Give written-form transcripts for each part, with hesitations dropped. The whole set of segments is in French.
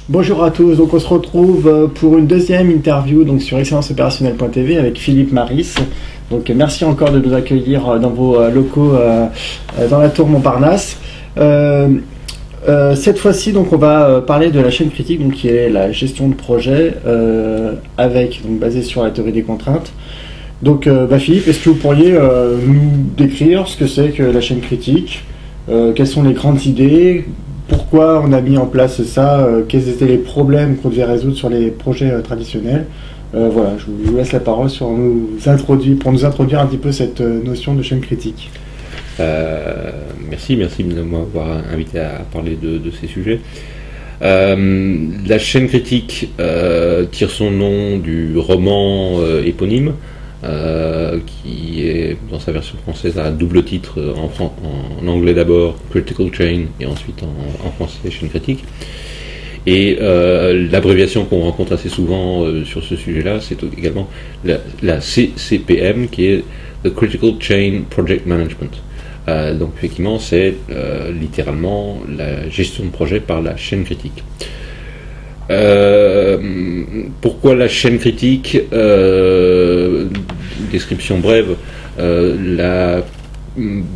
Bonjour à tous, donc on se retrouve pour une deuxième interview donc sur excellenceopérationnelle.tv avec Philippe Maris. Donc merci encore de nous accueillir dans vos locaux dans la tour Montparnasse. Cette fois-ci donc on va parler de la chaîne critique donc qui est la gestion de projet basée sur la théorie des contraintes. Donc Philippe, est-ce que vous pourriez nous décrire ce que c'est que la chaîne critique, quelles sont les grandes idées, pourquoi on a mis en place ça, quels étaient les problèmes qu'on devait résoudre sur les projets traditionnels. Voilà, je vous laisse la parole pour nous introduire un petit peu cette notion de chaîne critique. Merci de m'avoir invité à parler de ces sujets. La chaîne critique tire son nom du roman éponyme, qui est dans sa version française à double titre, en anglais d'abord Critical Chain et ensuite en français chaîne critique. Et l'abréviation qu'on rencontre assez souvent sur ce sujet-là, c'est également la CCPM, qui est The Critical Chain Project Management. Donc effectivement, c'est littéralement la gestion de projet par la chaîne critique. Pourquoi la chaîne critique? Description brève. La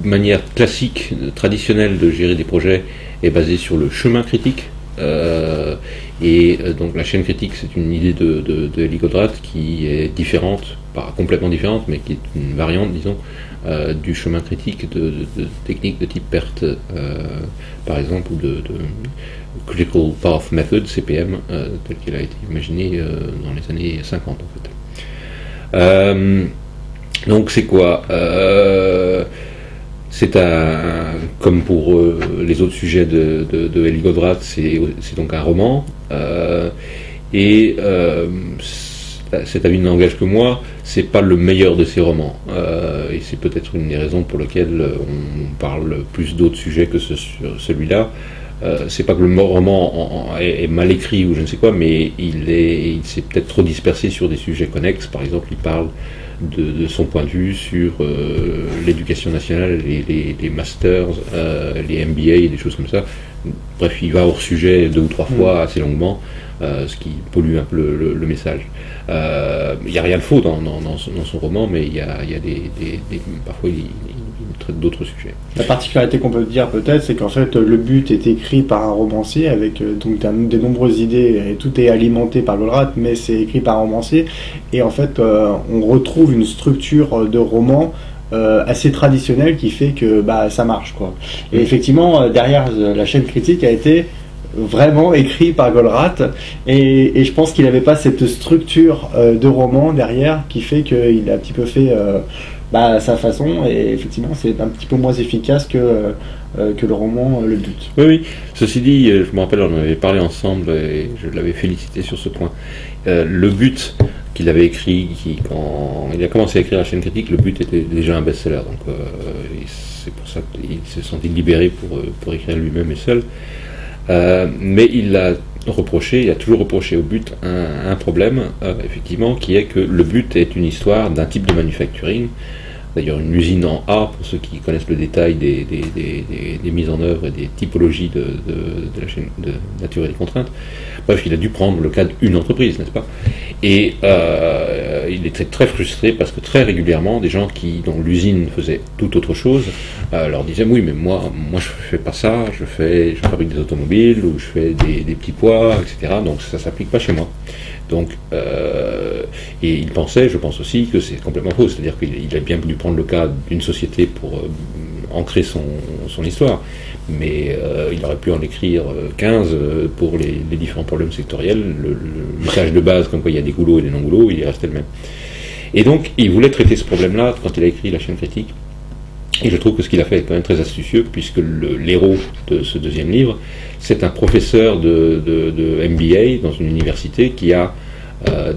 manière classique, traditionnelle de gérer des projets est basée sur le chemin critique. Donc la chaîne critique, c'est une idée de Eli Goldratt qui est différente, pas complètement différente, mais qui est une variante, disons, du chemin critique de techniques de type PERT, par exemple, ou de Critical Path Method, CPM, tel qu'il a été imaginé dans les années 50 en fait. Donc c'est quoi? C'est comme pour les autres sujets de Eli Goldratt, c'est donc un roman, cet avis n'engage que moi, c'est pas le meilleur de ces romans, et c'est peut-être une des raisons pour lesquelles on parle plus d'autres sujets que celui-là. C'est pas que le roman est mal écrit ou je ne sais quoi, mais il s'est peut-être trop dispersé sur des sujets connexes. Par exemple, il parle de son point de vue sur l'éducation nationale, les masters, les MBA et des choses comme ça. Bref, il va hors sujet 2 ou 3 fois assez longuement, ce qui pollue un peu le message. Il n'y a rien de faux dans son roman, mais il y a parfois il traite d'autres sujets. La particularité qu'on peut dire peut-être, c'est qu'en fait le but est écrit par un romancier avec donc des nombreuses idées et tout est alimenté par Goldratt, mais c'est écrit par un romancier et en fait on retrouve une structure de roman assez traditionnelle qui fait que ça marche quoi. Et effectivement derrière la chaîne critique a été vraiment écrit par Goldratt et je pense qu'il n'avait pas cette structure de roman derrière qui fait qu'il a un petit peu fait à sa façon et effectivement c'est un petit peu moins efficace que le roman Le But. Oui. Ceci dit, je me rappelle, on en avait parlé ensemble et je l'avais félicité sur ce point. Le But qu'il avait écrit, quand il a commencé à écrire la chaîne critique, Le But était déjà un best-seller, donc c'est pour ça qu'il s'est senti libéré pour écrire lui-même et seul. Mais il a toujours reproché au But un problème, effectivement, qui est que Le But est une histoire d'un type de manufacturing, d'ailleurs une usine en A, pour ceux qui connaissent le détail des mises en œuvre et des typologies de la chaîne de la théorie des contraintes. Bref, il a dû prendre le cas d'une entreprise, n'est-ce pas? Et il était très frustré parce que très régulièrement, des gens dont l'usine faisait tout autre chose, leur disaient oui, mais moi je fais pas ça, je fabrique des automobiles ou je fais des petits pois, etc. Donc ça s'applique pas chez moi. Donc, et il pensait, je pense aussi, que c'est complètement faux, c'est-à-dire qu'il a bien voulu prendre le cas d'une société pour ancrer son histoire, mais il aurait pu en écrire 15 pour les différents problèmes sectoriels. Le message de base, comme quoi il y a des goulots et des non-goulots, il restait le même. Et donc, il voulait traiter ce problème-là quand il a écrit la chaîne critique, et je trouve que ce qu'il a fait est quand même très astucieux, puisque l'héros de ce deuxième livre, c'est un professeur de MBA dans une université qui a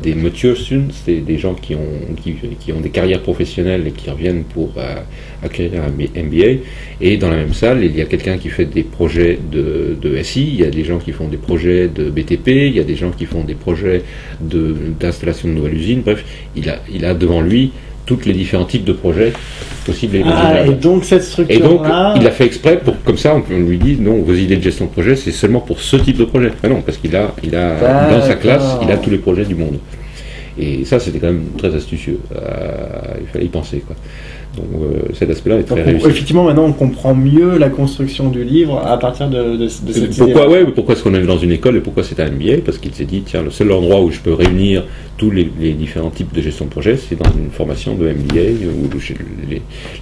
des mature students, des gens qui ont des carrières professionnelles et qui reviennent pour acquérir un MBA. Et dans la même salle, il y a quelqu'un qui fait des projets de SI, il y a des gens qui font des projets de BTP, il y a des gens qui font des projets d'installation de nouvelles usines. Bref, il a devant lui tous les différents types de projets possibles et Et imaginables. donc cette Et donc, structure-là... il a fait exprès pour, comme ça, on lui dit, non, vos idées de gestion de projet, c'est seulement pour ce type de projet. Ben non, parce qu'il a, dans sa classe, il a tous les projets du monde. Et ça, c'était quand même très astucieux. Il fallait y penser, quoi. Donc, cet aspect-là est très réussi. Effectivement, maintenant, on comprend mieux la construction du livre à partir de cette Pourquoi, pourquoi est-ce qu'on est dans une école et pourquoi c'est un MBA? Parce qu'il s'est dit, tiens, le seul endroit où je peux réunir tous les différents types de gestion de projet, c'est dans une formation de MBA où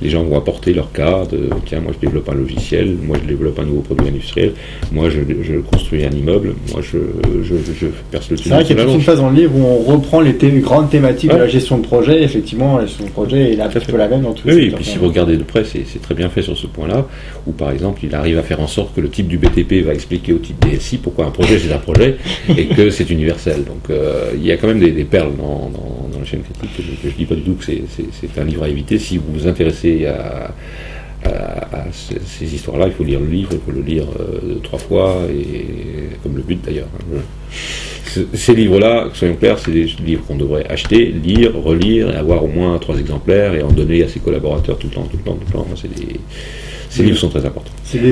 les gens vont apporter leur cas de, tiens, moi je développe un logiciel, moi je développe un nouveau produit industriel, moi je construis un immeuble, moi je perce le tunnel. C'est vrai qu'il y a toute une phase dans le livre où on reprend les grandes thématiques de la gestion de projet. Effectivement, la gestion de projet est un petit peu la même dans tous les secteurs. Oui, et puis si vous regardez de près, c'est très bien fait sur ce point-là, où par exemple, il arrive à faire en sorte que le type du BTP va expliquer au type DSI pourquoi un projet c'est un projet et que c'est universel. Donc il y a quand même des perles dans la chaîne critique. Je ne dis pas du tout que c'est un livre à éviter. Si vous vous intéressez à ces histoires-là, il faut lire le livre, il faut le lire 3 fois, et comme le but d'ailleurs. Ces livres-là, soyons clairs, c'est des livres qu'on devrait acheter, lire, relire, et avoir au moins 3 exemplaires et en donner à ses collaborateurs tout le temps. Ces livres sont très importants. C'est des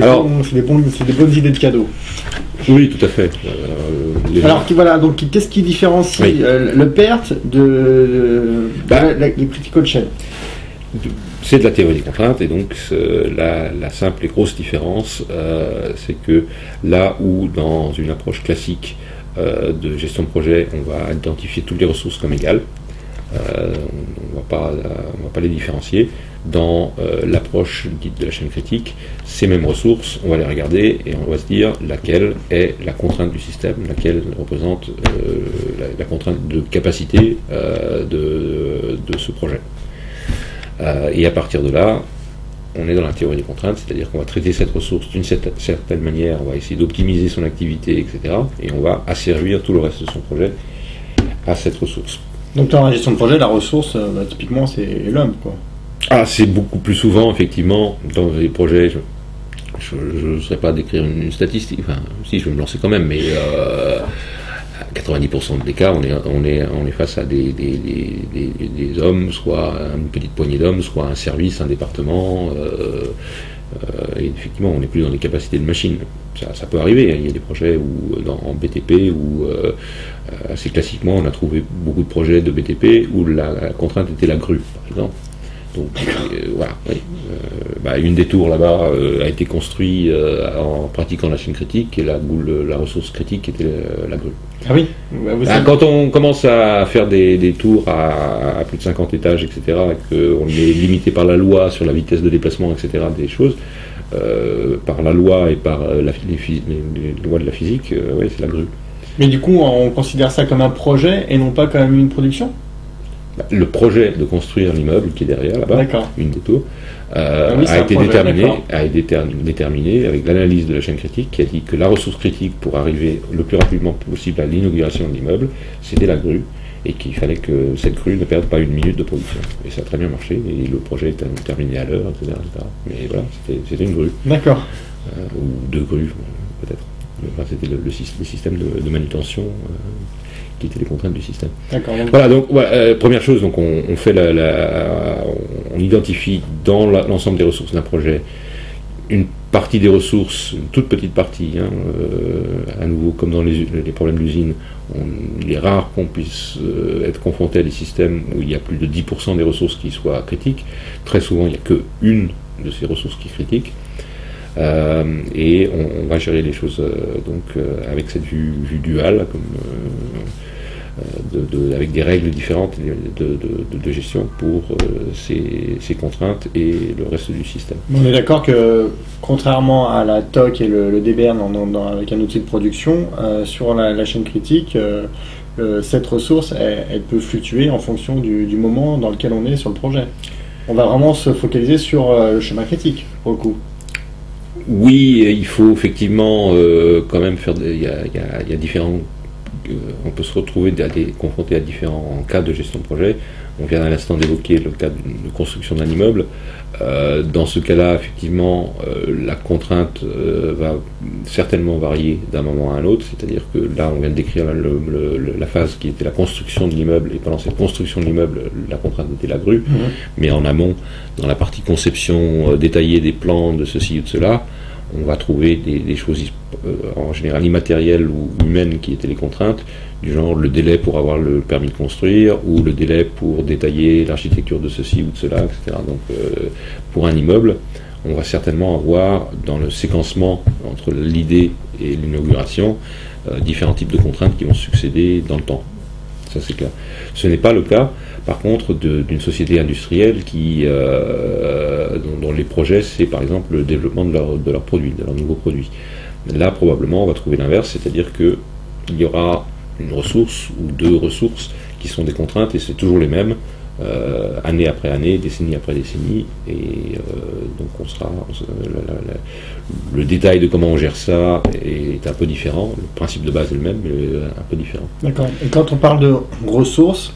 bonnes idées de cadeaux. Oui, tout à fait. Alors voilà, donc qu'est-ce qui différencie le PERT du Critical Shell? C'est de la théorie des contraintes, et donc la simple et grosse différence, c'est que là où dans une approche classique de gestion de projet, on va identifier toutes les ressources comme égales, on va pas les différencier. Dans l'approche dite de la chaîne critique, ces mêmes ressources, on va les regarder et on va se dire laquelle est la contrainte du système, laquelle représente la contrainte de capacité de ce projet. Et à partir de là, on est dans la théorie des contraintes, c'est-à-dire qu'on va traiter cette ressource d'une certaine manière, on va essayer d'optimiser son activité, etc. Et on va asservir tout le reste de son projet à cette ressource. Donc dans la gestion de projet, la ressource, typiquement, c'est l'homme, quoi. Ah, c'est beaucoup plus souvent, effectivement, dans les projets, je ne saurais pas décrire une statistique, enfin, si, je vais me lancer quand même, mais 90% des cas, on est face à des hommes, soit une petite poignée d'hommes, soit un service, un département, et effectivement, on n'est plus dans les capacités de machine. Ça peut arriver, hein. Il y a des projets en BTP où, assez classiquement, on a trouvé beaucoup de projets de BTP où la contrainte était la grue, par exemple. Donc voilà, oui. Une des tours là-bas a été construite en pratiquant la chaîne critique, et la ressource critique était la grue. Ah oui. Quand on commence à faire des tours à plus de 50 étages, etc., et qu'on est limité par la loi sur la vitesse de déplacement, etc., des choses, par la loi et par les lois de la physique, oui, c'est la grue. Mais du coup, on considère ça comme un projet et non pas comme une production? Le projet de construire l'immeuble qui est derrière là-bas, une des tours, a été déterminé avec l'analyse de la chaîne critique qui a dit que la ressource critique pour arriver le plus rapidement possible à l'inauguration de l'immeuble, c'était la grue, et qu'il fallait que cette grue ne perde pas une minute de production. Et ça a très bien marché, et le projet est terminé à l'heure, etc., etc. Mais voilà, c'était une grue. D'accord. Ou 2 grues, peut-être. Enfin, c'était le système de manutention qui étaient les contraintes du système. D'accord. Voilà, donc première chose, donc on fait on identifie dans l'ensemble des ressources d'un projet une partie des ressources, une toute petite partie, à nouveau comme dans les problèmes d'usine, il est rare qu'on puisse être confronté à des systèmes où il y a plus de 10% des ressources qui soient critiques. Très souvent, il n'y a qu'une de ces ressources qui est critique. Et on va gérer les choses avec cette vue duale, comme avec des règles différentes de gestion pour ces contraintes et le reste du système. On est d'accord que, contrairement à la TOC et le DBR avec un outil de production, sur la chaîne critique, cette ressource, elle peut fluctuer en fonction du moment dans lequel on est sur le projet. On va vraiment se focaliser sur le schéma critique, pour le coup. Oui, il faut effectivement quand même faire... Il y a différents on peut se retrouver confronté à différents cas de gestion de projet. On vient à l'instant d'évoquer le cas de construction d'un immeuble. Dans ce cas-là, effectivement, la contrainte va certainement varier d'un moment à un autre, c'est-à-dire que là, on vient de décrire la phase qui était la construction de l'immeuble, et pendant cette construction de l'immeuble, la contrainte était la grue, mais en amont, dans la partie conception détaillée des plans de ceci ou de cela, on va trouver des choses en général immatérielles ou humaines qui étaient les contraintes, du genre le délai pour avoir le permis de construire ou le délai pour détailler l'architecture de ceci ou de cela, etc. Donc pour un immeuble, on va certainement avoir dans le séquencement entre l'idée et l'inauguration différents types de contraintes qui vont succéder dans le temps. Ça c'est clair. Ce n'est pas le cas, par contre, d'une société industrielle dont les projets, c'est par exemple le développement de leurs produits, de leurs nouveaux produits. Là, probablement, on va trouver l'inverse, c'est-à-dire qu'il y aura une ressource ou deux ressources qui sont des contraintes, et c'est toujours les mêmes, année après année, décennie après décennie, et donc le détail de comment on gère ça est un peu différent, le principe de base est le même, mais un peu différent. D'accord. Et quand on parle de ressources,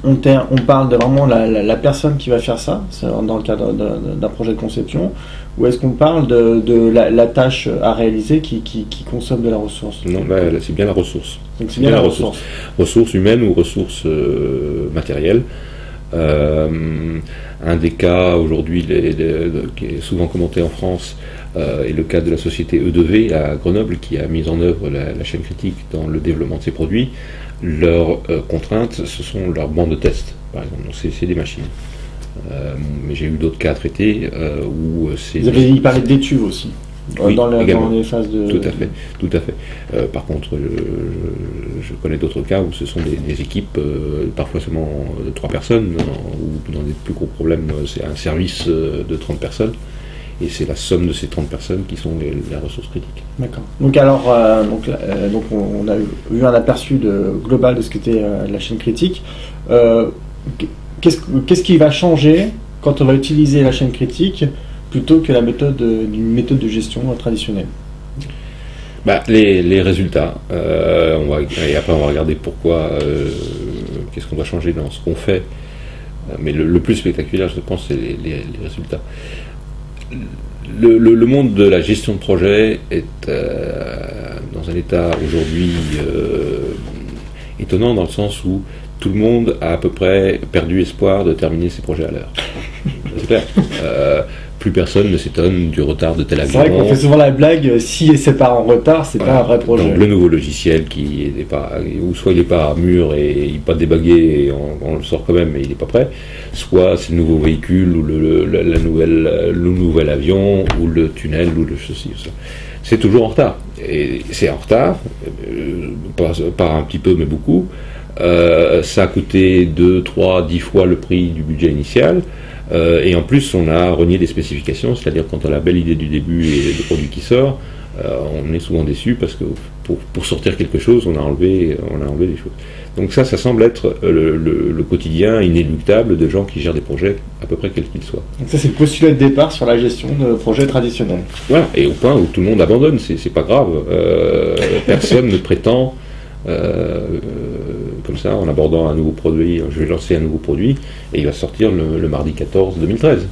on parle de vraiment la personne qui va faire ça, dans le cadre d'un projet de conception, ou est-ce qu'on parle de la tâche à réaliser qui consomme de la ressource? Non, c'est bien la ressource. Donc c'est bien la ressource. Ressources humaines ou ressources matérielles. Un des cas aujourd'hui qui est souvent commenté en France est le cas de la société E2V à Grenoble qui a mis en œuvre la chaîne critique dans le développement de ses produits. Leurs contraintes, ce sont leurs bancs de test, par exemple. Donc c'est des machines. Mais j'ai eu d'autres cas à traiter où c'est... Vous avez parlé d'étuves aussi, oui, dans les phases de... Tout à fait. Par contre, je connais d'autres cas où ce sont des équipes, parfois seulement de 3 personnes, ou dans des plus gros problèmes, c'est un service de 30 personnes. Et c'est la somme de ces 30 personnes qui sont les ressources critiques. D'accord. Donc alors, donc on a eu un aperçu global de ce qu'était la chaîne critique. Qu'est-ce qui va changer quand on va utiliser la chaîne critique plutôt que d'une méthode de gestion traditionnelle? Les résultats. Et après, on va regarder pourquoi, qu'est-ce qu'on doit changer dans ce qu'on fait. Mais le plus spectaculaire, je pense, c'est les résultats. Le monde de la gestion de projet est dans un état aujourd'hui étonnant, dans le sens où tout le monde a à peu près perdu espoir de terminer ses projets à l'heure. C'est clair. Plus personne ne s'étonne du retard de tel avion. C'est vrai qu'on fait souvent la blague, si c'est pas en retard, c'est pas un vrai projet. Donc le nouveau logiciel ou soit il n'est pas mûr et il n'est pas débagué et on le sort quand même mais il n'est pas prêt, soit c'est le nouveau véhicule ou le nouvel avion ou le tunnel ou le ceci ou ça. C'est toujours en retard. Et c'est en retard, pas un petit peu mais beaucoup. Ça a coûté 2, 3, 10 fois le prix du budget initial. Et en plus, on a renié des spécifications, c'est-à-dire quand on a la belle idée du début et le produit qui sort, on est souvent déçu parce que pour sortir quelque chose, on a enlevé des choses. Donc ça semble être le quotidien inéluctable de gens qui gèrent des projets à peu près quels qu'ils soient. Donc ça, c'est le postulat de départ sur la gestion de projets traditionnels. Voilà, et au point où tout le monde abandonne, c'est pas grave. Personne ne prétend... comme ça, en abordant un nouveau produit, je vais lancer un nouveau produit et il va sortir le mardi 14 2013.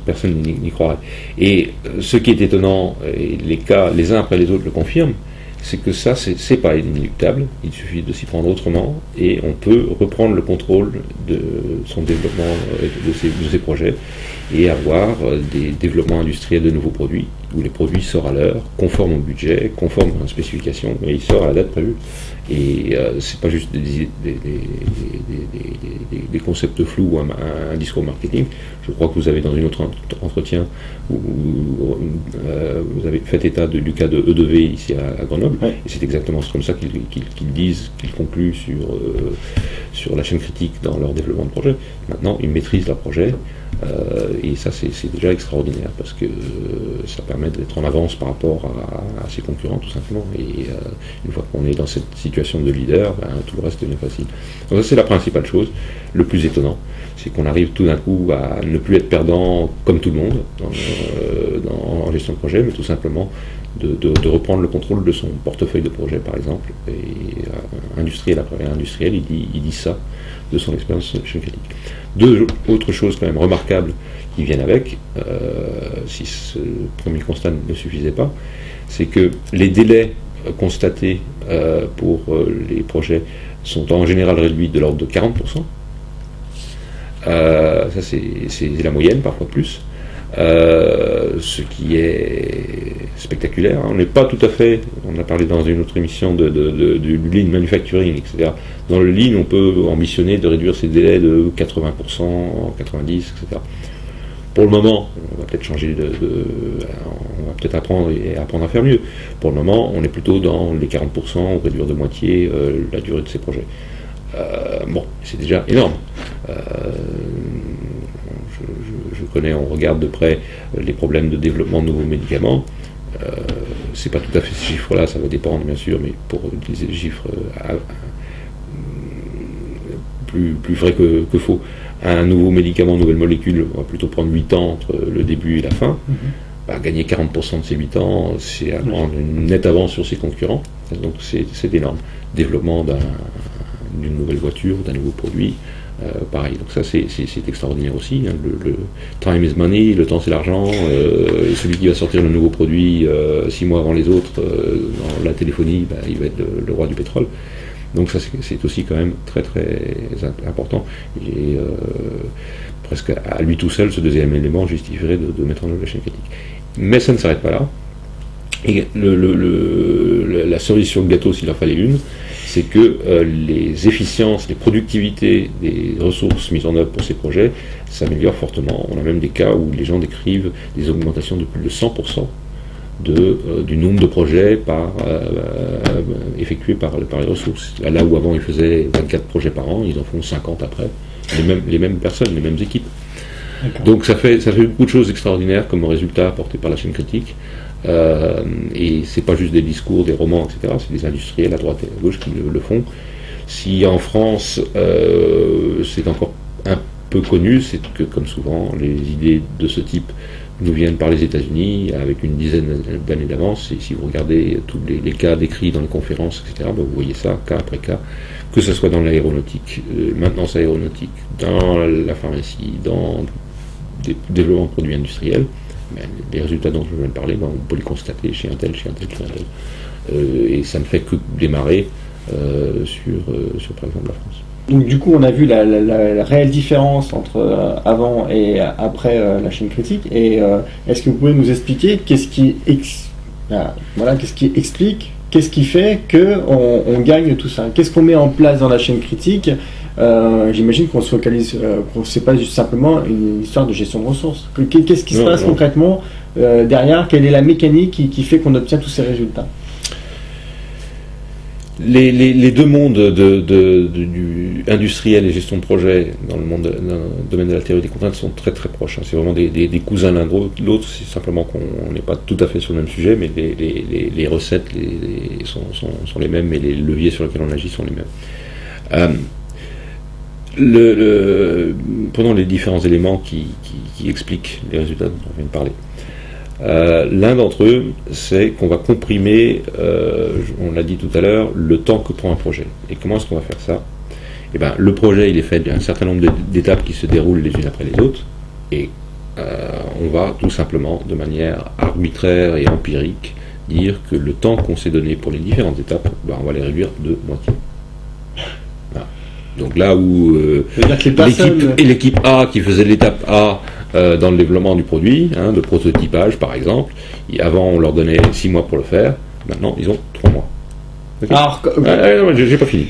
Personne n'y croirait. Et ce qui est étonnant, et les cas les uns après les autres le confirment, c'est que ça, c'est pas inéluctable, il suffit de s'y prendre autrement, et on peut reprendre le contrôle de son développement, de ses projets, et avoir des développements industriels de nouveaux produits, où les produits sortent à l'heure, conformes au budget, conformes aux spécifications, et ils sortent à la date prévue. Et c'est pas juste des concepts flous ou un discours marketing. Je crois que vous avez dans une autre entretien où vous avez fait état du cas de E2V ici à Grenoble, ouais. Et c'est exactement comme ça qu'ils disent, qu'ils concluent sur la chaîne critique dans leur développement de projet. Maintenant, ils maîtrisent leur projet, Et ça, c'est déjà extraordinaire parce que ça permet d'être en avance par rapport à ses concurrents, tout simplement. Et une fois qu'on est dans cette situation de leader, tout le reste devient facile. Donc ça, c'est la principale chose. Le plus étonnant, c'est qu'on arrive tout d'un coup à ne plus être perdant comme tout le monde en gestion de projet, mais tout simplement de reprendre le contrôle de son portefeuille de projet, par exemple. Et industriel après industriel, il dit ça de son expérience chez Critique. Deux autres choses quand même remarquables qui viennent avec, si ce premier constat ne suffisait pas, c'est que les délais constatés pour les projets sont en général réduits de l'ordre de 40%. Ça c'est la moyenne, parfois plus. Ce qui est spectaculaire. On n'est pas tout à fait, on a parlé dans une autre émission du lean manufacturing, etc. Dans le lean, on peut ambitionner de réduire ces délais de 80%, 90%, etc. Pour le moment, on va peut-être changer on va peut-être apprendre à faire mieux. Pour le moment, on est plutôt dans les 40%, on réduire de moitié la durée de ces projets. Bon, c'est déjà énorme. Je connais, on regarde de près les problèmes de développement de nouveaux médicaments. C'est pas tout à fait ces chiffres-là, ça va dépendre bien sûr, mais pour utiliser des chiffres plus vrais que faux, un nouveau médicament, une nouvelle molécule, on va plutôt prendre 8 ans entre le début et la fin. Gagner 40% de ces 8 ans, c'est prendre une nette avance sur ses concurrents, donc c'est énorme. Développement d'une nouvelle voiture, d'un nouveau produit, pareil. Donc ça c'est extraordinaire aussi. Hein. Le time is money, le temps c'est l'argent. Celui qui va sortir le nouveau produit 6 mois avant les autres dans la téléphonie, il va être le roi du pétrole. Donc ça c'est aussi quand même très très important. Et presque à lui tout seul, ce deuxième élément justifierait de mettre en œuvre la chaîne critique. Mais ça ne s'arrête pas là. Et la cerise sur le gâteau, s'il en fallait une, c'est que les efficiences, les productivités des ressources mises en œuvre pour ces projets s'améliorent fortement. On a même des cas où les gens décrivent des augmentations de plus de 100% du nombre de projets effectués par les ressources. Là où avant ils faisaient 24 projets par an, ils en font 50 après. Les mêmes personnes, les mêmes équipes. Donc ça fait beaucoup de choses extraordinaires comme résultat apporté par la chaîne critique. Et c'est pas juste des discours, des romans, etc. C'est des industriels à droite et à gauche qui le font. Si en France c'est encore un peu connu, c'est que comme souvent les idées de ce type nous viennent par les États-Unis avec une dizaine d'années d'avance. Et si vous regardez tous les cas décrits dans les conférences, etc., vous voyez ça cas après cas, que ce soit dans l'aéronautique, maintenance aéronautique, dans la pharmacie, dans des développements de produits industriels. Mais les résultats dont je viens de parler, on peut les constater chez un tel, chez un tel, chez un tel. Et ça ne fait que démarrer sur par exemple la France. Donc du coup, on a vu la réelle différence entre avant et après la chaîne critique. Et est-ce que vous pouvez nous expliquer qu'est-ce qui explique, qu'est-ce qui fait qu'on gagne tout ça? Qu'est-ce qu'on met en place dans la chaîne critique? J'imagine qu'on se focalise, c'est pas juste simplement une histoire de gestion de ressources. Qu'est-ce qui se passe concrètement derrière? Quelle est la mécanique qui fait qu'on obtient tous ces résultats? Les deux mondes du industriel et gestion de projet dans le domaine de la théorie des contraintes sont très très proches. Hein. C'est vraiment des cousins l'un de l'autre. C'est simplement qu'on n'est pas tout à fait sur le même sujet, mais les recettes sont les mêmes et les leviers sur lesquels on agit sont les mêmes. Prenons les différents éléments qui expliquent les résultats dont on vient de parler. L'un d'entre eux, c'est qu'on va comprimer, on l'a dit tout à l'heure, le temps que prend un projet. Et comment est-ce qu'on va faire ça? Eh bien, le projet, il est fait d'un certain nombre d'étapes qui se déroulent les unes après les autres, et on va tout simplement, de manière arbitraire et empirique, dire que le temps qu'on s'est donné pour les différentes étapes, on va les réduire de moitié. Voilà. Donc là où l'équipe A qui faisait l'étape A dans le développement du produit, de prototypage par exemple, avant on leur donnait 6 mois pour le faire, maintenant ils ont 3 mois. Okay. Alors, non, j'ai pas fini.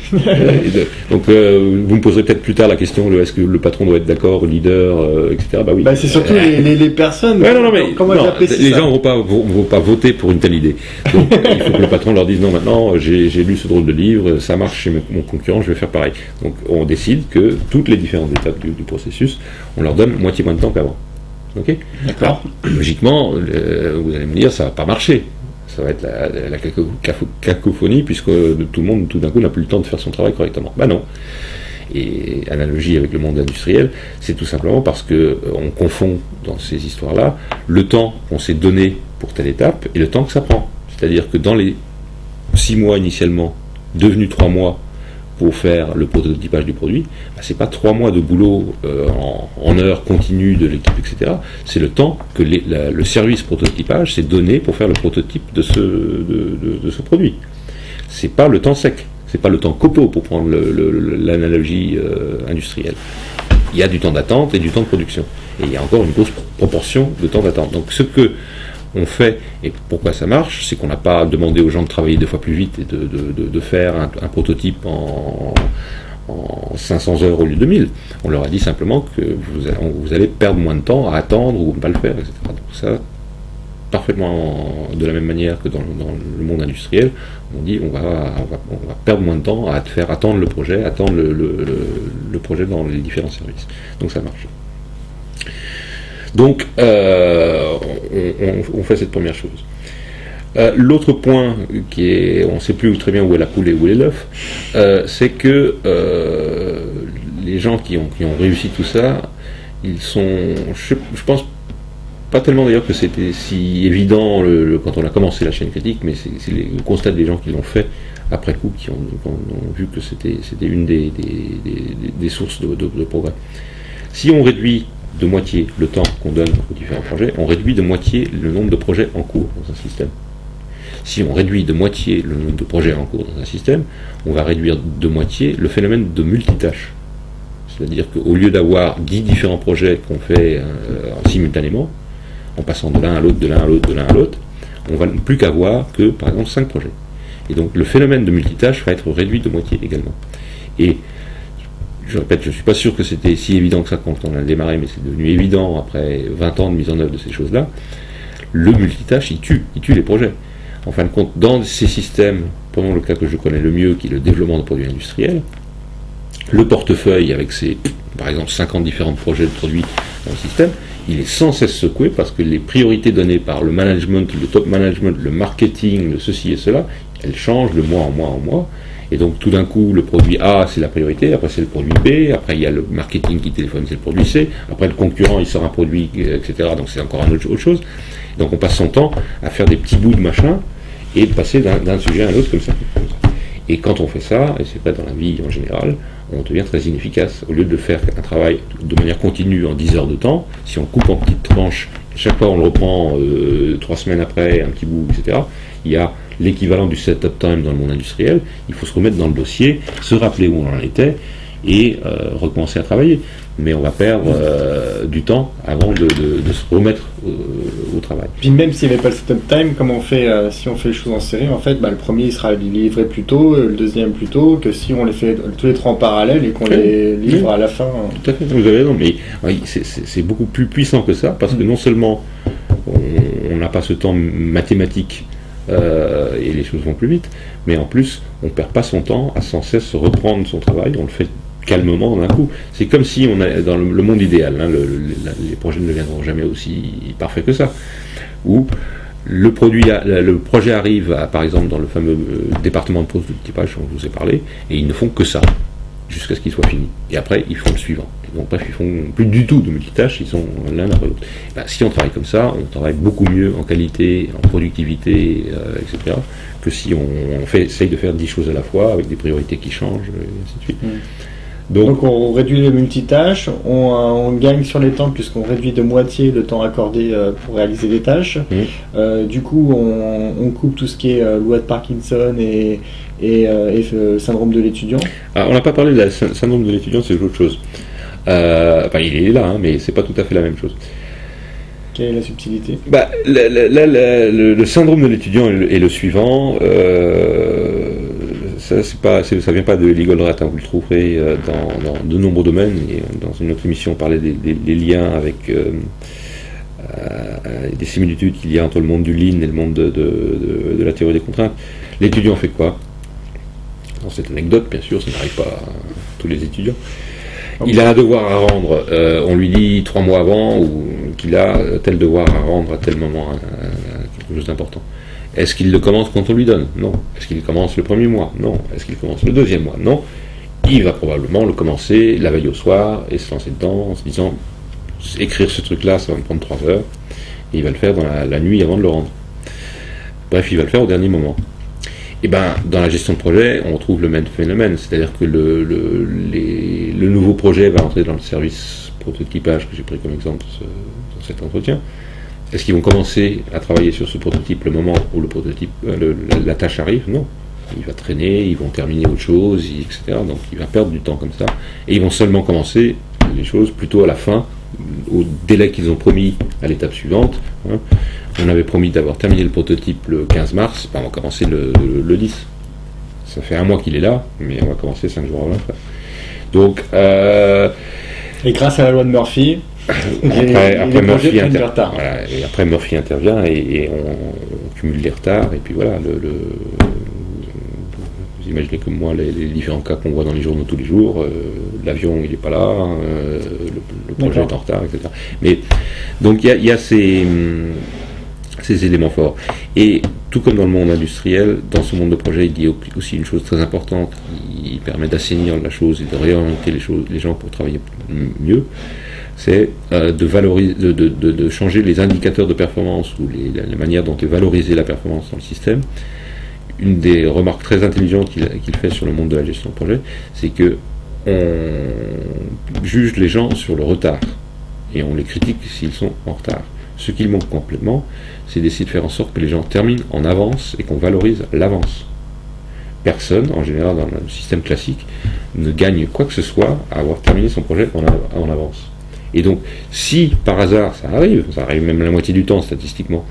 Donc, vous me poserez peut-être plus tard la question est-ce que le patron doit être d'accord, le leader, etc. Bah oui. Bah, c'est surtout les personnes. Ouais, non, mais comment les gens vont pas voter pour une telle idée. Donc, il faut que le patron leur dise non, maintenant, j'ai lu ce drôle de livre, ça marche chez mon concurrent, je vais faire pareil. Donc, on décide que toutes les différentes étapes du processus, on leur donne moitié moins de temps qu'avant. Ok. D'accord. Alors, logiquement, vous allez me dire, ça va pas marcher. Ça va être la cacophonie, puisque tout le monde, tout d'un coup, n'a plus le temps de faire son travail correctement. Ben non. Et analogie avec le monde industriel, c'est tout simplement parce qu'on confond dans ces histoires-là le temps qu'on s'est donné pour telle étape et le temps que ça prend. C'est-à-dire que dans les 6 mois initialement, devenus 3 mois pour faire le prototypage du produit, ben c'est pas 3 mois de boulot en heures continues de l'équipe, etc. C'est le temps que le service prototypage s'est donné pour faire le prototype de ce produit. C'est pas le temps sec, c'est pas le temps copeaux pour prendre l'analogie industrielle. Il y a du temps d'attente et du temps de production. Et il y a encore une grosse proportion de temps d'attente. Donc ce que on fait, et pourquoi ça marche, c'est qu'on n'a pas demandé aux gens de travailler 2 fois plus vite et de faire un prototype en 500 heures au lieu de 1000. On leur a dit simplement que vous allez perdre moins de temps à attendre ou ne pas le faire, etc. Donc ça, parfaitement de la même manière que dans le monde industriel, on dit on va perdre moins de temps à faire attendre le projet, attendre le projet dans les différents services. Donc ça marche. Donc, on fait cette première chose. L'autre point, qui est, on ne sait plus très bien où est la poule et où est l'œuf, c'est que les gens qui ont réussi tout ça, ils sont, je pense, pas tellement d'ailleurs que c'était si évident quand on a commencé la chaîne critique, mais c'est le constat des gens qui l'ont fait après coup, qui ont vu que c'était une des sources de progrès. Si on réduit de moitié le temps qu'on donne aux différents projets, on réduit de moitié le nombre de projets en cours dans un système. Si on réduit de moitié le nombre de projets en cours dans un système, on va réduire de moitié le phénomène de multitâche. C'est-à-dire qu'au lieu d'avoir 10 différents projets qu'on fait simultanément, en passant de l'un à l'autre, de l'un à l'autre, de l'un à l'autre, on va plus qu'avoir que, par exemple, 5 projets. Et donc le phénomène de multitâche va être réduit de moitié également. Et je répète, je ne suis pas sûr que c'était si évident que ça quand on a démarré, mais c'est devenu évident après 20 ans de mise en œuvre de ces choses-là. Le multitâche, il tue les projets. En fin de compte, dans ces systèmes, prenons le cas que je connais le mieux, qui est le développement de produits industriels, le portefeuille avec ses, par exemple, 50 différents projets de produits dans le système, il est sans cesse secoué parce que les priorités données par le management, le top management, le marketing, le ceci et cela, elles changent de mois en mois en mois. Et donc tout d'un coup, le produit A, c'est la priorité, après c'est le produit B, après il y a le marketing qui téléphone, c'est le produit C, après le concurrent, il sort un produit, etc. Donc c'est encore autre chose. Donc on passe son temps à faire des petits bouts de machin et de passer d'un sujet à un autre comme ça. Et quand on fait ça, et c'est vrai dans la vie en général, on devient très inefficace. Au lieu de faire un travail de manière continue en 10 heures de temps, si on coupe en petites tranches, chaque fois on le reprend 3 semaines après, un petit bout, etc., il y a l'équivalent du setup time dans le monde industriel. Il faut se remettre dans le dossier, se rappeler où on en était et recommencer à travailler. Mais on va perdre du temps avant de se remettre au travail. Puis même s'il n'y avait pas le setup time, comme on fait, si on fait les choses en série, en fait, le premier il sera livré plus tôt, le deuxième plus tôt, que si on les fait tous les 3 en parallèle et qu'on les livre à la fin. Tout à fait, vous avez raison, mais oui, c'est beaucoup plus puissant que ça, parce que non seulement on n'a pas ce temps mathématique et les choses vont plus vite, mais en plus on ne perd pas son temps à sans cesse reprendre son travail, on le fait calmement d'un coup. C'est comme si on a dans le monde idéal, hein, les projets ne deviendront jamais aussi parfaits que ça, où le projet arrive par exemple dans le fameux département de prototypage dont je vous ai parlé, et ils ne font que ça jusqu'à ce qu'il soit fini. Et après ils font le suivant. Et donc bref, ils font plus du tout de multitâches, ils sont l'un après l'autre. Si on travaille comme ça, on travaille beaucoup mieux en qualité, en productivité, etc., que si on essaye de faire 10 choses à la fois avec des priorités qui changent, et ainsi de suite. Donc on réduit les multitâches, on gagne sur les temps puisqu'on réduit de moitié le temps accordé pour réaliser les tâches. Du coup, on coupe tout ce qui est loi de Parkinson et syndrome de l'étudiant. On n'a pas parlé de la syndrome de l'étudiant, c'est autre chose. Il est là, hein, mais c'est pas tout à fait la même chose. Quelle est la subtilité? Le syndrome de l'étudiant est le suivant. ça vient pas de Lee Goldratt, hein, vous le trouverez dans de nombreux domaines, et dans une autre émission on parlait des liens avec des similitudes qu'il y a entre le monde du lean et le monde de la théorie des contraintes. L'étudiant fait quoi? Dans cette anecdote, bien sûr, ça n'arrive pas à tous les étudiants. Il a un devoir à rendre, on lui dit 3 mois avant ou qu'il a tel devoir à rendre à tel moment, quelque chose d'important. Est-ce qu'il le commence quand on lui donne? Non. Est-ce qu'il commence le premier mois? Non. Est-ce qu'il commence le deuxième mois? Non. Il va probablement le commencer la veille au soir et se lancer dedans en se disant écrire ce truc-là, ça va me prendre 3 heures, et il va le faire dans la nuit avant de le rendre. Bref, il va le faire au dernier moment. Et ben, dans la gestion de projet, on retrouve le même phénomène, c'est-à-dire que le nouveau projet va entrer dans le service prototypage que j'ai pris comme exemple dans cet entretien. Est-ce qu'ils vont commencer à travailler sur ce prototype le moment où le prototype, la tâche arrive? Non. Il va traîner, ils vont terminer autre chose, etc. Donc il va perdre du temps comme ça. Et ils vont seulement commencer les choses plutôt à la fin, au délai qu'ils ont promis à l'étape suivante. Hein. On avait promis d'avoir terminé le prototype le 15 mars, ben on va commencer le 10. Ça fait 1 mois qu'il est là, mais on va commencer 5 jours avant. Donc, et grâce à la loi de Murphy, après Murphy intervient. Voilà, et après Murphy intervient et on cumule les retards. Et puis voilà, vous imaginez comme moi les différents cas qu'on voit dans les journaux tous les jours. L'avion il n'est pas là, le projet est en retard, etc. Mais donc il y a ces éléments forts. Et tout comme dans le monde industriel, dans ce monde de projet, il dit aussi une chose très importante qui permet d'assainir la chose et de réorienter les gens pour travailler mieux, c'est de valoriser, de changer les indicateurs de performance ou la manière dont est valorisée la performance dans le système. Une des remarques très intelligentes qu'il fait sur le monde de la gestion de projet, c'est que on juge les gens sur le retard et on les critique s'ils sont en retard. Ce qu'il manque complètement, c'est d'essayer de faire en sorte que les gens terminent en avance et qu'on valorise l'avance. Personne, en général, dans le système classique, ne gagne quoi que ce soit à avoir terminé son projet en avance. Et donc, si par hasard ça arrive même la moitié du temps statistiquement,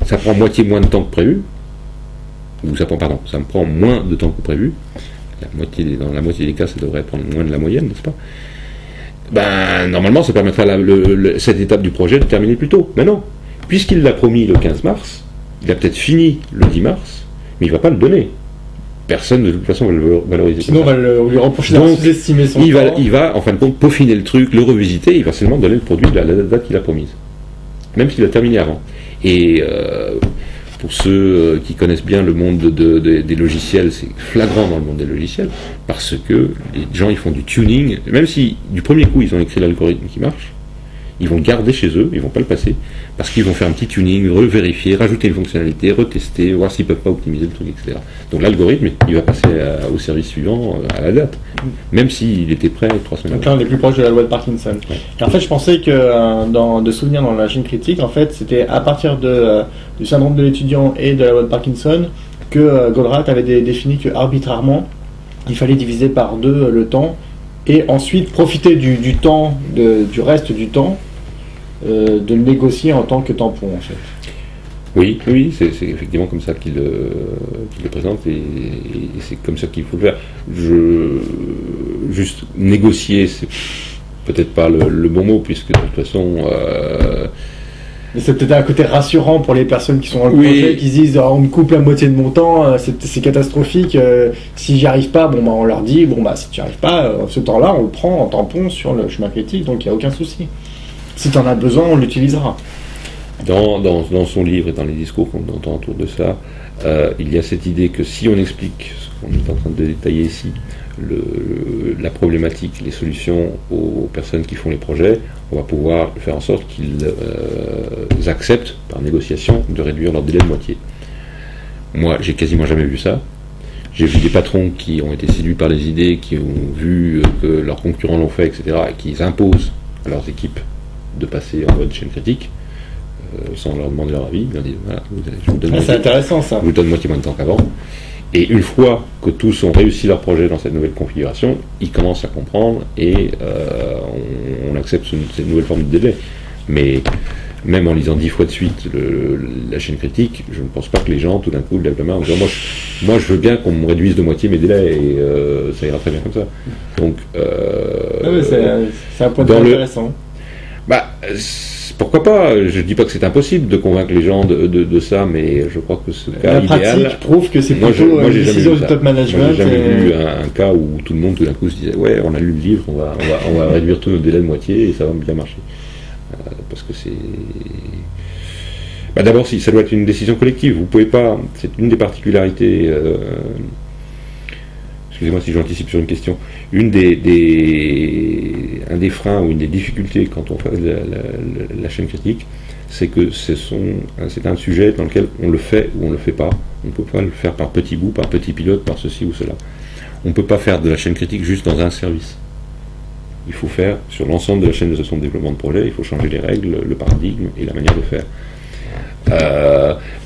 ça prend moitié moins de temps que prévu, ou ça me prend moins de temps que prévu, dans la moitié des cas, ça devrait prendre moins de la moyenne, n'est-ce pas? Ben, normalement, ça permettra cette étape du projet de terminer plus tôt. Mais non, puisqu'il l'a promis le 15 mars, il a peut-être fini le 10 mars, mais il ne va pas le donner. Personne, de toute façon, va le valoriser. Sinon, on va lui reprocher d'avoir sous-estimé son temps. Il va, en fin de compte, peaufiner le truc, le revisiter, il va seulement donner le produit à la date qu'il a promise. Même s'il a terminé avant. Et pour ceux qui connaissent bien le monde des logiciels, c'est flagrant dans le monde des logiciels, parce que les gens ils font du tuning, même si du premier coup ils ont écrit l'algorithme qui marche, ils vont le garder chez eux, ils vont pas le passer, parce qu'ils vont faire un petit tuning, revérifier, rajouter une fonctionnalité, retester, voir s'ils peuvent pas optimiser le truc, etc. Donc l'algorithme, il va passer au service suivant à la date, même s'il était prêt 3 semaines avant. Donc là on est plus proche de la loi de Parkinson. Ouais. Et en fait je pensais que de souvenirs dans la chaîne critique, en fait c'était à partir du syndrome de l'étudiant et de la loi de Parkinson que Goldratt avait défini que arbitrairement il fallait diviser par 2 le temps et ensuite profiter du temps, du reste du temps, de le négocier en tant que tampon en fait. Oui, c'est effectivement comme ça qu'il le présente et c'est comme ça qu'il faut le faire. Juste négocier, c'est peut-être pas le bon mot puisque de toute façon. Mais c'est peut-être un côté rassurant pour les personnes qui sont dans le projet, qui se disent on me coupe la moitié de mon temps, c'est catastrophique. Si j'y arrive pas, on leur dit si tu n'y arrives pas, ce temps-là on le prend en tampon sur le chemin critique, donc il n'y a aucun souci. Si tu en as besoin, on l'utilisera. Dans son livre et dans les discours qu'on entend autour de ça, il y a cette idée que si on explique ce qu'on est en train de détailler ici, la problématique, les solutions aux personnes qui font les projets, on va pouvoir faire en sorte qu'ils acceptent par négociation de réduire leur délai de moitié. Moi, j'ai quasiment jamais vu ça. J'ai vu des patrons qui ont été séduits par les idées, qui ont vu que leurs concurrents l'ont fait, etc., et qui imposent à leurs équipes de passer en mode chaîne critique, sans leur demander leur avis. Ils leur disent, voilà, je vous donne c'est intéressant ça. Je vous donne moitié moins de temps qu'avant. Et une fois que tous ont réussi leur projet dans cette nouvelle configuration, ils commencent à comprendre et on accepte cette nouvelle forme de délai. Mais même en lisant 10 fois de suite la chaîne critique, je ne pense pas que les gens, tout d'un coup, lèvent la main en disant moi je veux bien qu'on me réduise de moitié mes délais et ça ira très bien comme ça. Donc, c'est un point de vue intéressant. Pourquoi pas? Je ne dis pas que c'est impossible de convaincre les gens de ça, mais je crois que ce cas idéal... La pratique prouve que c'est plutôt une décision du top management. Moi, j'ai jamais vu un cas où tout le monde, tout d'un coup, se disait « Ouais, on a lu le livre, on va réduire tous nos délais de moitié et ça va bien marcher. » Parce que c'est... D'abord, si, ça doit être une décision collective. Vous pouvez pas... C'est une des particularités... Excusez-moi si j'anticipe sur une question. Un des freins ou une des difficultés quand on fait la chaîne critique, c'est que c'est un sujet dans lequel on le fait ou on le fait pas. On ne peut pas le faire par petits bouts, par petits pilotes, par ceci ou cela. On ne peut pas faire de la chaîne critique juste dans un service. Il faut faire sur l'ensemble de la chaîne de gestion de développement de projet, il faut changer les règles, le paradigme et la manière de faire.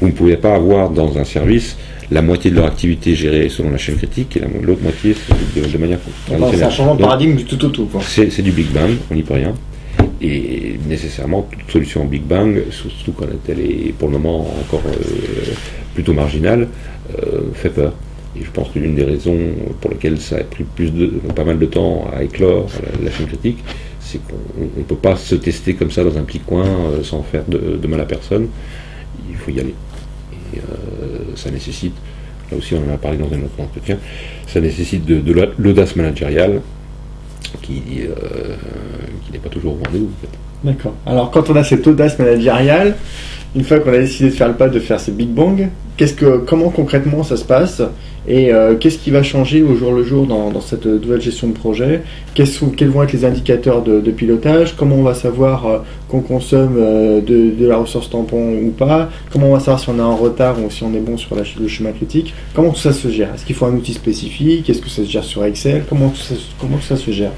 Vous ne pouvez pas avoir dans un service la moitié de leur activité gérée selon la chaîne critique et l'autre moitié de manière traditionnelle. C'est un changement de paradigme du tout au tout. C'est du Big Bang, on n'y peut rien. Et nécessairement, toute solution en Big Bang, surtout quand elle est pour le moment encore plutôt marginale, fait peur. Et je pense que l'une des raisons pour lesquelles ça a pris pas mal de temps à éclore la chaîne critique, c'est qu'on ne peut pas se tester comme ça dans un petit coin sans faire de mal à personne. Il faut y aller. Et ça nécessite, là aussi on en a parlé dans un autre entretien, ça nécessite de l'audace managériale qui n'est pas toujours au rendez-vous. En fait. D'accord. Alors quand on a cette audace managériale, une fois qu'on a décidé de faire le pas de faire ces Big Bang, comment concrètement ça se passe et qu'est-ce qui va changer au jour le jour dans cette nouvelle gestion de projet? Quels vont être les indicateurs de pilotage? Comment on va savoir qu'on consomme de la ressource tampon ou pas? Comment on va savoir si on est en retard ou si on est bon sur le chemin critique? Comment tout ça se gère? Est-ce qu'il faut un outil spécifique? Est-ce que ça se gère sur Excel? Comment tout ça se gère?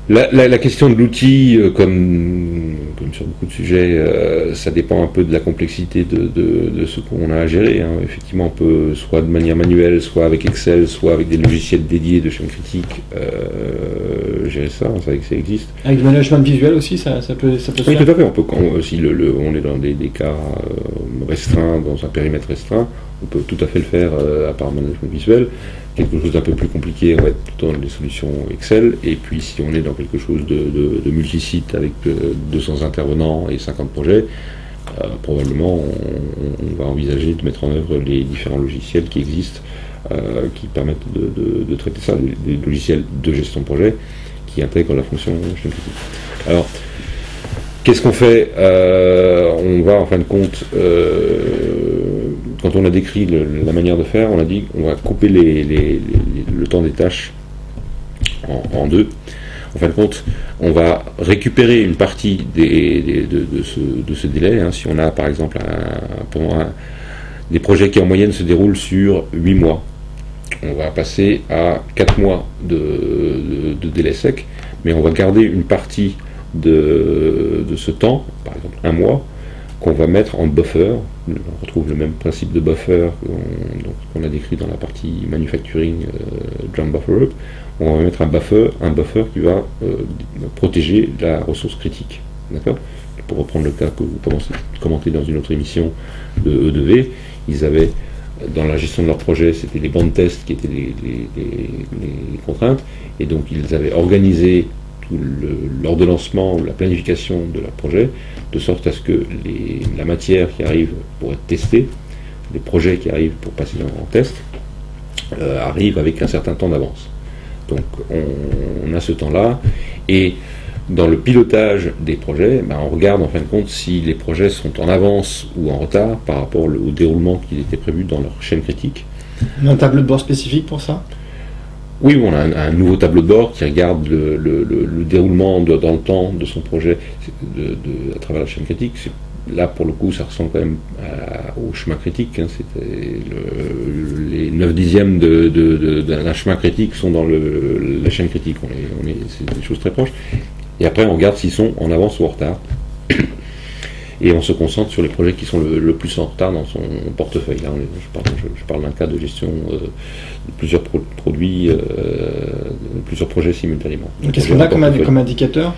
La question de l'outil, comme sur beaucoup de sujets, ça dépend un peu de la complexité de ce qu'on a à gérer. Hein. Effectivement, on peut soit de manière manuelle, soit avec Excel, soit avec des logiciels dédiés de chaîne critique gérer ça. On sait que ça existe. Avec du management visuel aussi, ça peut se faire. Oui, tout à fait. On peut, si on est dans des cas restreints, dans un périmètre restreint, on peut tout à fait le faire à part management visuel. Quelque chose d'un peu plus compliqué, on va être plutôt dans les solutions Excel, et puis si on est dans quelque chose de multisite avec 200 intervenants et 50 projets, probablement on va envisager de mettre en œuvre les différents logiciels qui existent, qui permettent de traiter ça, des logiciels de gestion de projet qui intègrent la fonction chaîne critique. Alors, qu'est-ce qu'on fait? On va en fin de compte, quand on a décrit la manière de faire, on a dit qu'on va couper le temps des tâches en deux. En fin de compte, on va récupérer une partie de ce délai. Hein. Si on a par exemple des projets qui en moyenne se déroulent sur 8 mois, on va passer à 4 mois de délai sec, mais on va garder une partie de ce temps, par exemple 1 mois, qu'on va mettre en buffer. On retrouve le même principe de buffer qu'on a décrit dans la partie manufacturing Jump Buffer Up. On va mettre un buffer qui va protéger la ressource critique. D'accord ? Pour reprendre le cas que vous commentez dans une autre émission de E2V, ils avaient dans la gestion de leur projet, c'était les bancs de test qui étaient les contraintes, et donc ils avaient organisé l'ordonnancement ou la planification de leur projet, de sorte à ce que la matière qui arrive pour être testée, les projets qui arrivent pour passer en test, arrivent avec un certain temps d'avance. Donc on a ce temps-là, et dans le pilotage des projets, on regarde en fin de compte si les projets sont en avance ou en retard par rapport au déroulement qui était prévu dans leur chaîne critique. Un tableau de bord spécifique pour ça ? Oui, on a un nouveau tableau de bord qui regarde le déroulement dans le temps de son projet à travers la chaîne critique. Là, pour le coup, ça ressemble quand même au chemin critique. Hein. C'était les 9 dixièmes d'un chemin critique sont dans la chaîne critique. C'est des choses très proches. Et après, on regarde s'ils sont en avance ou en retard. Et on se concentre sur les projets qui sont le plus en retard dans son portefeuille. Là, je parle d'un cas de gestion de plusieurs produits, plusieurs projets simultanément. Qu'est-ce qu'on a comme indicateur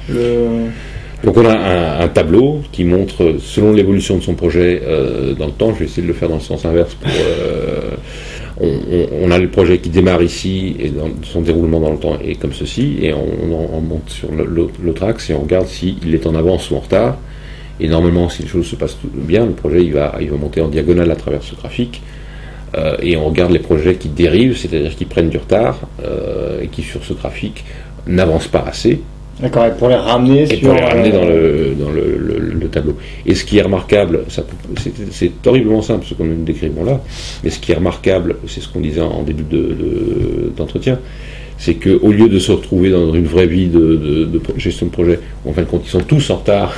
Donc on a un tableau qui montre, selon l'évolution de son projet dans le temps, je vais essayer de le faire dans le sens inverse. On a le projet qui démarre ici et dans son déroulement dans le temps est comme ceci, et on monte sur l'autre axe et on regarde s'il est en avance ou en retard. Et normalement, si les choses se passent bien, le projet il va monter en diagonale à travers ce graphique. Et on regarde les projets qui dérivent, c'est-à-dire qui prennent du retard et qui sur ce graphique n'avancent pas assez. D'accord, et pour les ramener dans le tableau. Et ce qui est remarquable, c'est horriblement simple ce qu'on nous décrivons là, mais ce qui est remarquable, c'est ce qu'on disait en début d'entretien, c'est qu'au lieu de se retrouver dans une vraie vie de gestion de projet, en fin de compte, ils sont tous en retard,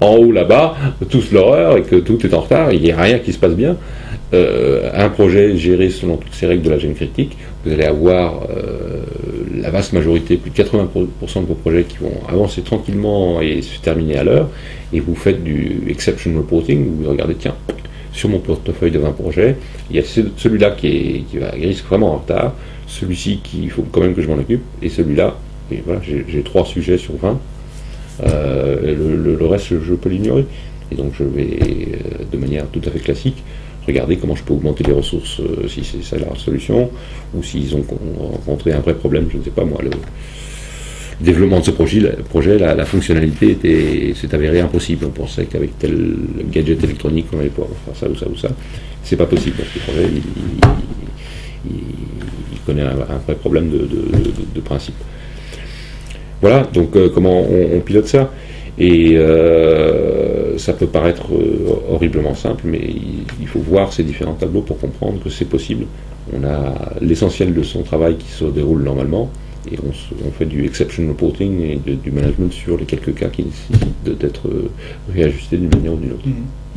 en haut là-bas, tous l'horreur, et que tout est en retard, il n'y a rien qui se passe bien. Un projet géré selon toutes ces règles de la gêne critique, vous allez avoir la vaste majorité, plus de 80% de vos projets qui vont avancer tranquillement et se terminer à l'heure, et vous faites du exception reporting, où vous regardez, tiens, sur mon portefeuille de 20 projets, il y a celui-là qui risque vraiment en retard, celui-ci qu'il faut quand même que je m'en occupe, et celui-là, et voilà, j'ai 3 sujets sur 20, le reste je peux l'ignorer. Et donc je vais, de manière tout à fait classique, regarder comment je peux augmenter les ressources si c'est ça la solution, ou s'ils ont rencontré un vrai problème, je ne sais pas moi, le développement de ce projet, la fonctionnalité s'est avérée impossible. On pensait qu'avec tel gadget électronique on allait pouvoir faire ça ou ça ou ça. C'est pas possible. Donc le projet il connaît un vrai problème de principe. Voilà, donc comment on pilote ça. Et ça peut paraître horriblement simple, mais il faut voir ces différents tableaux pour comprendre que c'est possible. On a l'essentiel de son travail qui se déroule normalement, et on fait du exception reporting et du management sur les quelques cas qui nécessitent d'être réajustés d'une manière ou d'une autre.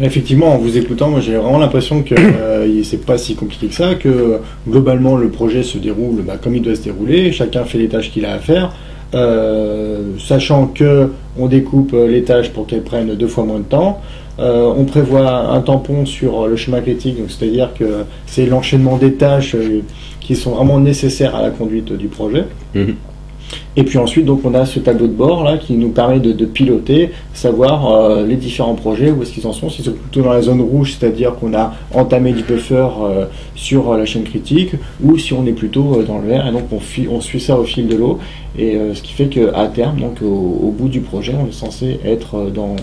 Effectivement, en vous écoutant, moi j'ai vraiment l'impression que c'est pas si compliqué que ça, que globalement le projet se déroule comme il doit se dérouler, chacun fait les tâches qu'il a à faire. Sachant que on découpe les tâches pour qu'elles prennent 2 fois moins de temps, on prévoit un tampon sur le schéma critique, c'est-à-dire que c'est l'enchaînement des tâches qui sont vraiment nécessaires à la conduite du projet. Et puis ensuite, donc, on a ce tableau de bord là qui nous permet de piloter, savoir les différents projets, où est-ce qu'ils en sont, s'ils sont plutôt dans la zone rouge, c'est-à-dire qu'on a entamé du buffer sur la chaîne critique, ou si on est plutôt dans le vert, et donc on suit ça au fil de l'eau, et ce qui fait qu'à terme, donc au bout du projet, on est censé être dans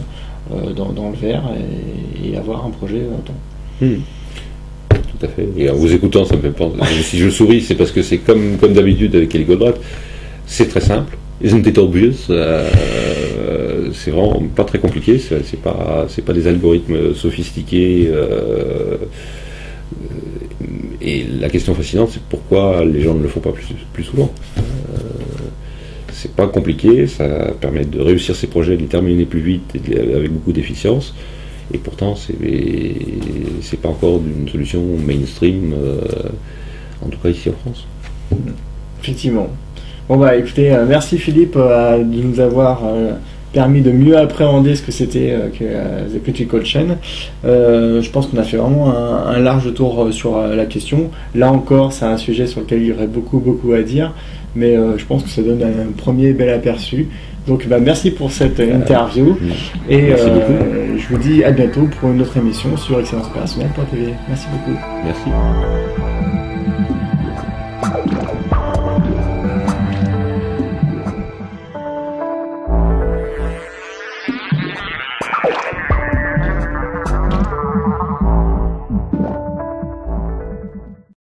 le vert et avoir un projet temps. Tout à fait. Et en vous écoutant, ça me fait penser. Si je souris, c'est parce que c'est comme d'habitude avec Kelly Goldratt. C'est très simple. Isn't it obvious? C'est vraiment pas très compliqué. C'est pas des algorithmes sophistiqués. Et la question fascinante, c'est pourquoi les gens ne le font pas plus souvent. C'est pas compliqué. Ça permet de réussir ses projets, de les terminer plus vite et avec beaucoup d'efficience. Et pourtant, c'est pas encore une solution mainstream, en tout cas ici en France. Effectivement. Bon écoutez, merci Philippe de nous avoir permis de mieux appréhender ce que c'était que The Critical Chain. Je pense qu'on a fait vraiment un large tour sur la question. Là encore, c'est un sujet sur lequel il y aurait beaucoup à dire, mais je pense que ça donne un premier bel aperçu. Donc merci pour cette interview, et je vous dis à bientôt pour une autre émission sur excellenceopérationnelle.tv. Merci beaucoup. Merci.